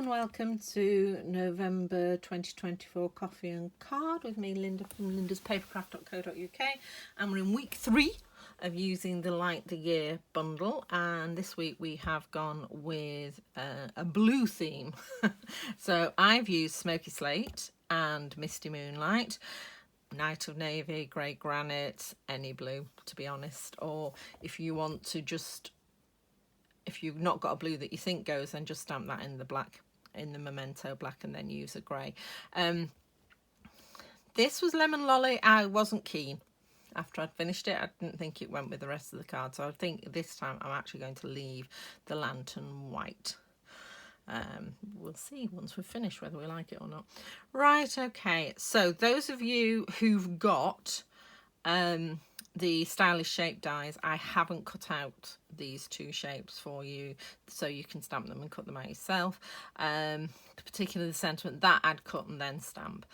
and welcome to November 2024 Coffee and Card with me, Linda, from lindaspapercraft.co.uk, and we're in week 3 of using the Light the Year bundle, and this week we have gone with a blue theme. So I've used Smoky Slate and Misty Moonlight, Night of Navy, Grey Granite, any blue to be honest, or if you want to just, if you've not got a blue that you think goes, then just stamp that in the black, in the Memento black, and then use a grey. This was Lemon Lolly. I wasn't keen. After I'd finished it, I didn't think it went with the rest of the card, so I think this time I'm actually going to leave the Lantern White. We'll see once we've finished whether we like it or not. Right, okay, so those of you who've got the stylish shape dies, I haven't cut out these 2 shapes for you so you can stamp them and cut them out yourself. Particularly the sentiment, that I'd cut and then stamp.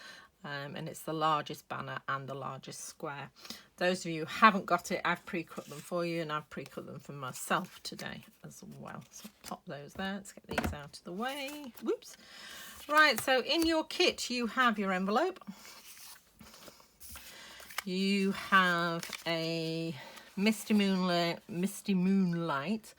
And it's the largest banner and the largest square. Those of you who haven't got it, I've pre-cut them for you, and I've pre-cut them for myself today as well. So pop those there. Let's get these out of the way. Whoops. Right, so in your kit you have your envelope. You have a Misty Moonlight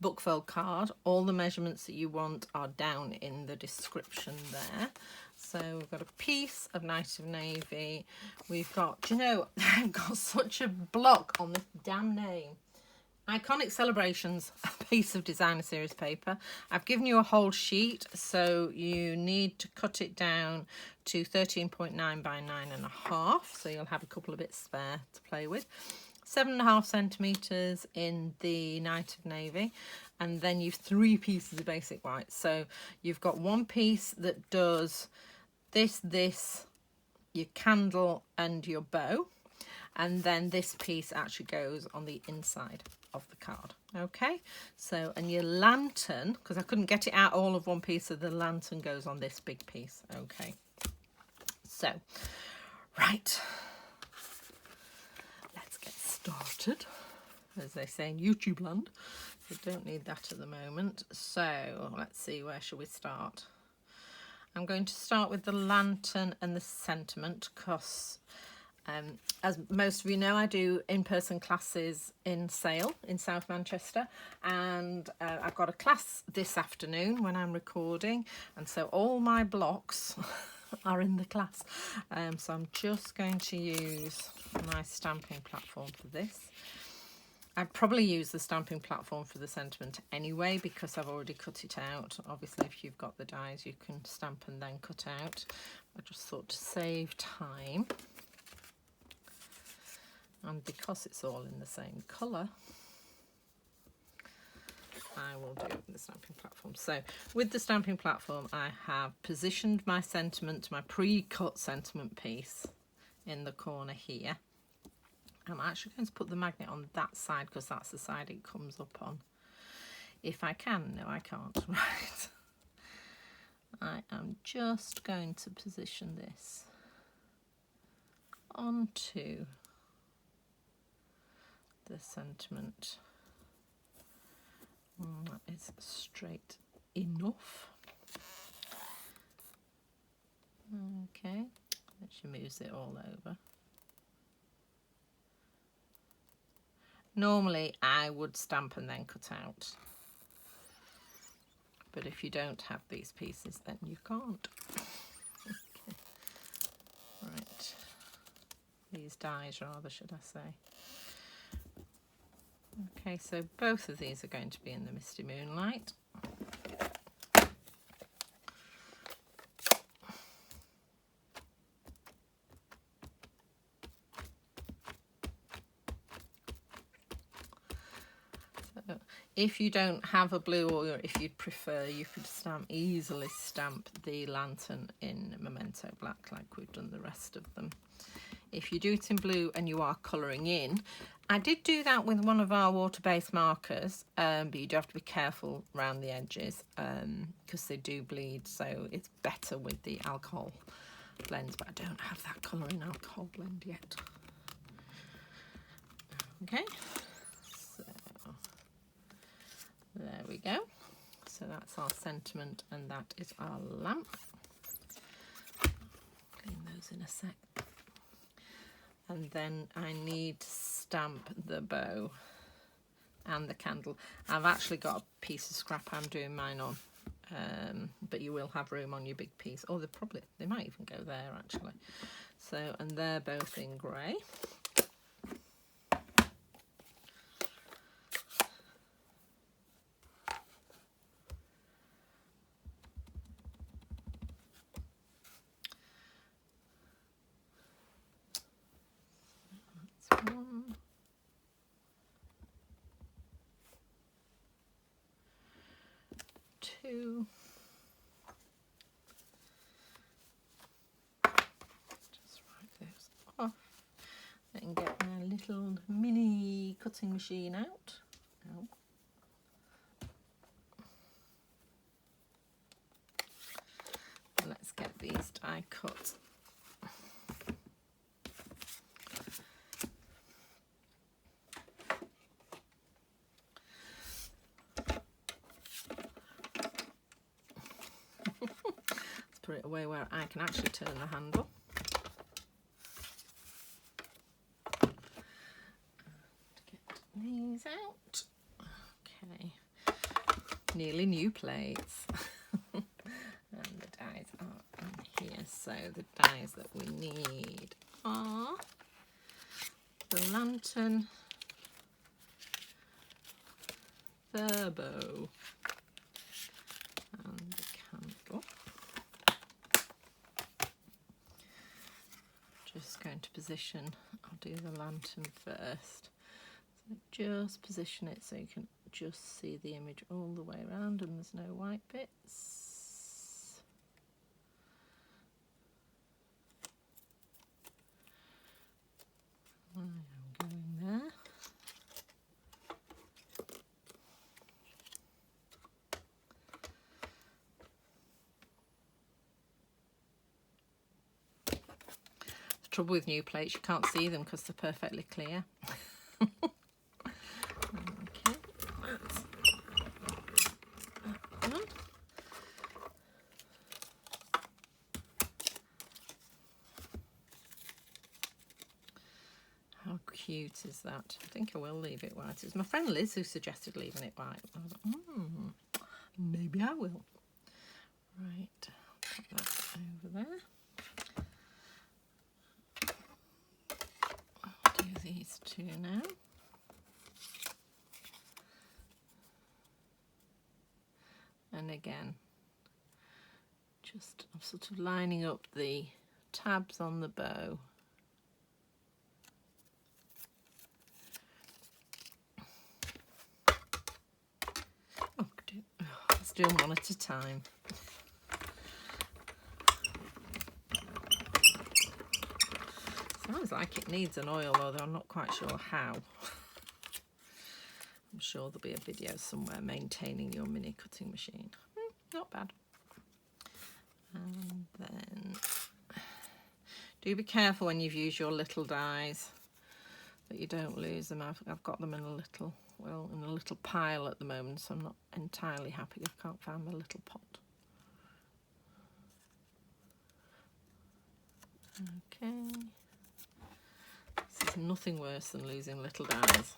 bookfold card. All the measurements that you want are down in the description there. So we've got a piece of Night of Navy. We've got, do you know, I've got such a block on this damn name. Iconic Celebrations, a piece of designer series paper. I've given you a whole sheet, so you need to cut it down to 13.9 by 9.5, so you'll have a couple of bits spare to play with. 7.5 centimeters in the Night of Navy, and then you've 3 pieces of basic white. So you've got one piece that does this, your candle and your bow, and then this piece actually goes on the inside of the card. Okay, so, and your lantern, because I couldn't get it out all of one piece, so the lantern goes on this big piece. Okay, so right, let's get started, as they say in YouTube land. We don't need that at the moment. So let's see, where shall we start? I'm going to start with the lantern and the sentiment, because as most of you know, I do in-person classes in Sale in South Manchester, and I've got a class this afternoon when I'm recording, and so all my blocks are in the class. So I'm just going to use my stamping platform for this. I'd probably use the stamping platform for the sentiment anyway, because I've already cut it out. Obviously, if you've got the dies, you can stamp and then cut out. I just thought to save time, and because it's all in the same colour, I will do it with the stamping platform. So with the stamping platform, I have positioned my sentiment, my pre-cut sentiment piece, in the corner here. I'm actually going to put the magnet on that side, because that's the side it comes up on. If I can. No, I can't. Right. I am just going to position this onto the sentiment. That is straight enough. Okay, she moves it all over. Normally I would stamp and then cut out, but if you don't have these pieces, then you can't. Okay. Right, these dies rather, should I say. Okay, so both of these are going to be in the Misty Moonlight. If you don't have a blue, or if you'd prefer, you could easily stamp the lantern in Memento Black like we've done the rest of them. If you do it in blue and you are colouring in, I did do that with one of our water-based markers, but you do have to be careful around the edges because they do bleed, so it's better with the alcohol blends, but I don't have that colouring alcohol blend yet. Okay. There we go. So So that's our sentiment and that is our lamp. Clean those in a sec. And then I need to stamp the bow and the candle. I've actually got a piece of scrap I'm doing mine on, but you will have room on your big piece. Oh, they might even go there actually. So, and they're both in grey. That's one. Two. Just wipe those off. Then get my little mini cutting machine out. Oh. Let's get these die cut. Let's put it away where I can actually turn the handle. Get these out. Okay. Nearly new plates. And the dies are in here. So the dies that we need are the lantern, the bow, and the candle. Just going to position, I'll do the lantern first. So just position it so you can just see the image all the way around and there's no white bits. I am going there. The trouble with new plates, you can't see them because they're perfectly clear. Okay, that's that one. How cute is that? I think I will leave it white. It was my friend Liz who suggested leaving it white. I was like, maybe I will. Right, put that over there. I'll do these two now. And again, just I'm sort of lining up the tabs on the bow. Oh, let's do them one at a time. Sounds like it needs an oil, although I'm not quite sure how. I'm sure there'll be a video somewhere maintaining your mini cutting machine. Not bad. And then do be careful when you've used your little dies that you don't lose them. I've got them in a little, well, in a little pile at the moment, so I'm not entirely happy. I can't find my little pot. Okay. This is nothing worse than losing little dies.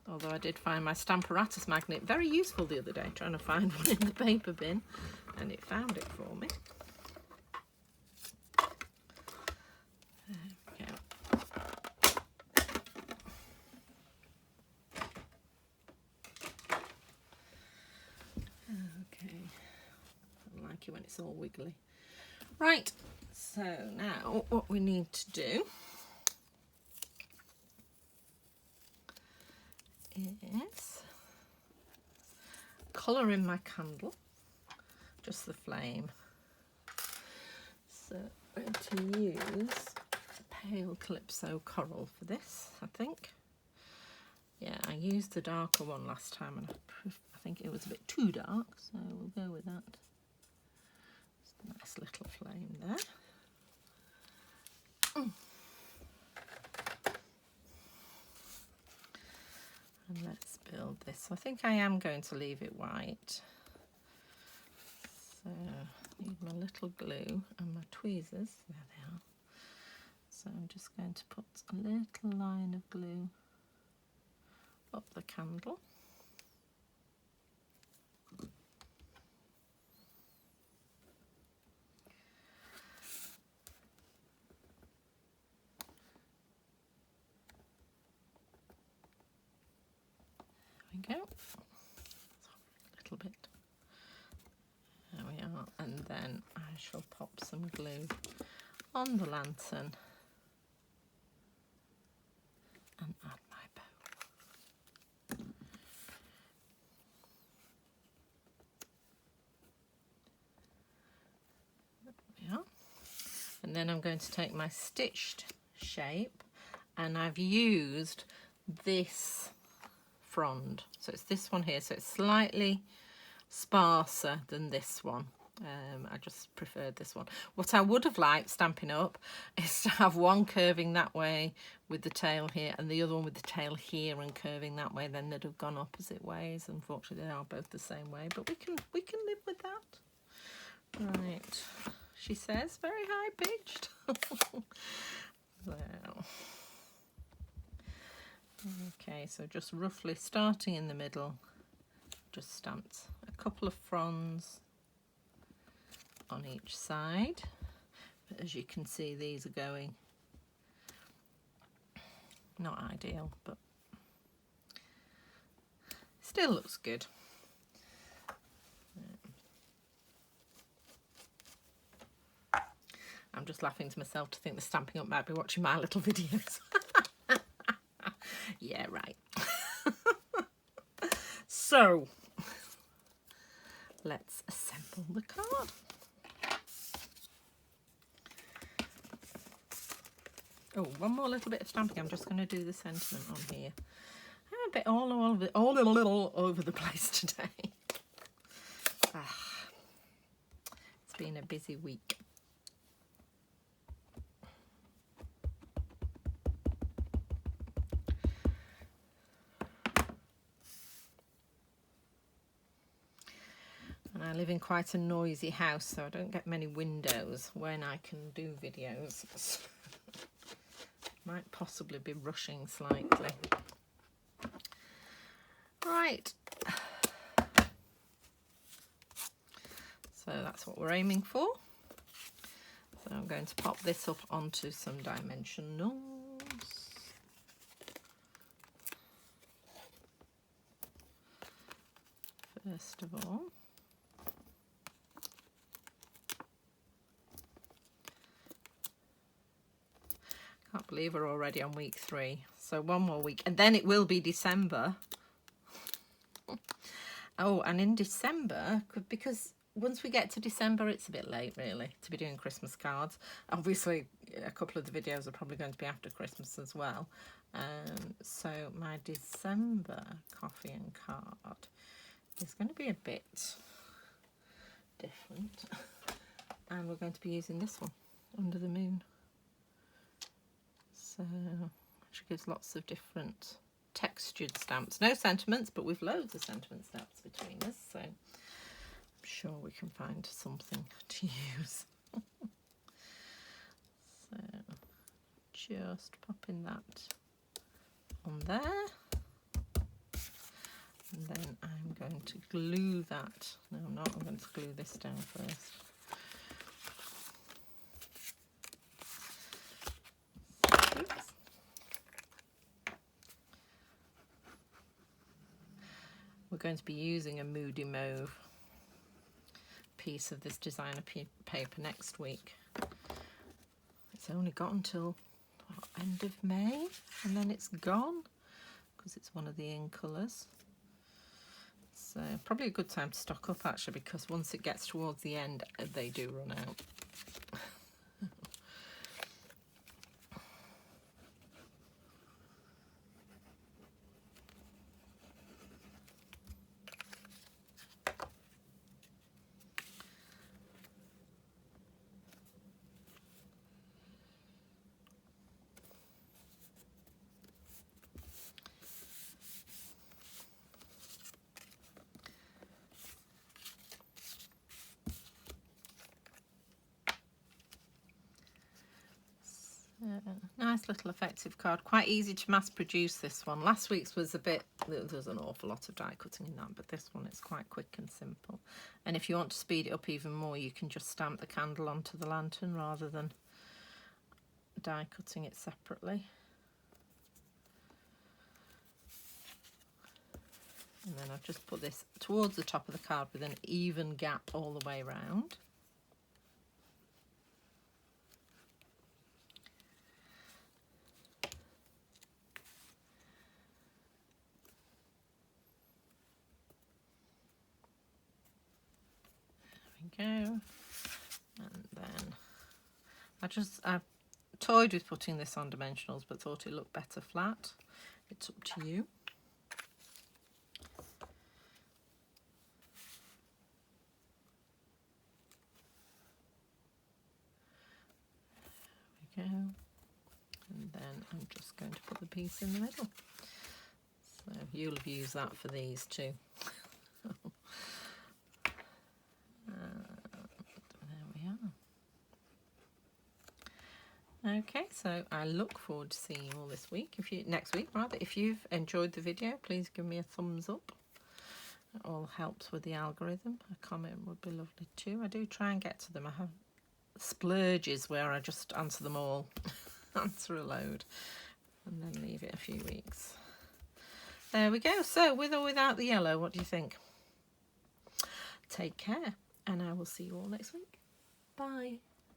Although I did find my Stamparatus magnet very useful the other day, trying to find one in the paper bin, and it found it for me. There we go. Okay, I like it when it's all wiggly. Right, so now what we need to do is colour in my candle, just the flame. So I'm going to use pale Calypso Coral for this, I think. Yeah, I used the darker one last time and I think it was a bit too dark, so we'll go with that. Just a nice little flame there. And let's build build this. I think I am going to leave it white. So I need my little glue and my tweezers. There they are. So I'm just going to put a little line of glue up the candle. There we go. A little bit. There we are. And then I shall pop some glue on the lantern and add my bow. There we are. And then I'm going to take my stitched shape, and I've used this frond. So it's this one here, so it's slightly sparser than this one. I just preferred this one. What I would have liked Stampin' Up is to have one curving that way with the tail here and the other one with the tail here and curving that way. Then they'd have gone opposite ways. Unfortunately, they are both the same way, but we can live with that. Right, she says, very high pitched. Well, okay, so just roughly starting in the middle, just stamped a couple of fronds on each side, but as you can see, these are going not ideal, but still looks good. I'm just laughing to myself to think the Stampin' Up might be watching my little videos. Yeah, right. So let's assemble the card. Oh, one more little bit of stamping. I'm just going to do the sentiment on here. I'm a bit all over the place today. It's been a busy week. And I live in quite a noisy house, so I don't get many windows when I can do videos. Might possibly be rushing slightly. Right. So that's what we're aiming for. So I'm going to pop this up onto some dimensionals. First of all. Can't believe we're already on week 3. So one more week and then it will be December. Oh, and in December, because once we get to December, it's a bit late really to be doing Christmas cards. Obviously, a couple of the videos are probably going to be after Christmas as well. So my December coffee and card is going to be a bit different. And we're going to be using this one, Under the Moon. So, which gives lots of different textured stamps. No sentiments, but we've loads of sentiment stamps between us, so I'm sure we can find something to use. So, just popping that on there. And then I'm going to glue that. No, I'm not. I'm going to glue this down first. We're going to be using a Moody Mauve piece of this designer paper next week. It's only got until end of May and then it's gone because it's one of the in colours. So probably a good time to stock up actually, because once it gets towards the end they do run out. nice little effective card. Quite easy to mass produce, this one. Last week's was a bit, there's an awful lot of die cutting in that, but this one is quite quick and simple. And if you want to speed it up even more, you can just stamp the candle onto the lantern rather than die cutting it separately. And then I've just put this towards the top of the card with an even gap all the way around. Go, and then I toyed with putting this on dimensionals but thought it looked better flat. It's up to you. There we go, and then I'm just going to put the piece in the middle, so you'll have used that for these too. Okay, so I look forward to seeing you all next week rather. If you've enjoyed the video, please give me a thumbs up. It all helps with the algorithm. A comment would be lovely too. I do try and get to them. I have splurges where I just answer them all, answer a load, and then leave it a few weeks. There we go. So with or without the yellow, what do you think? Take care, and I will see you all next week. Bye.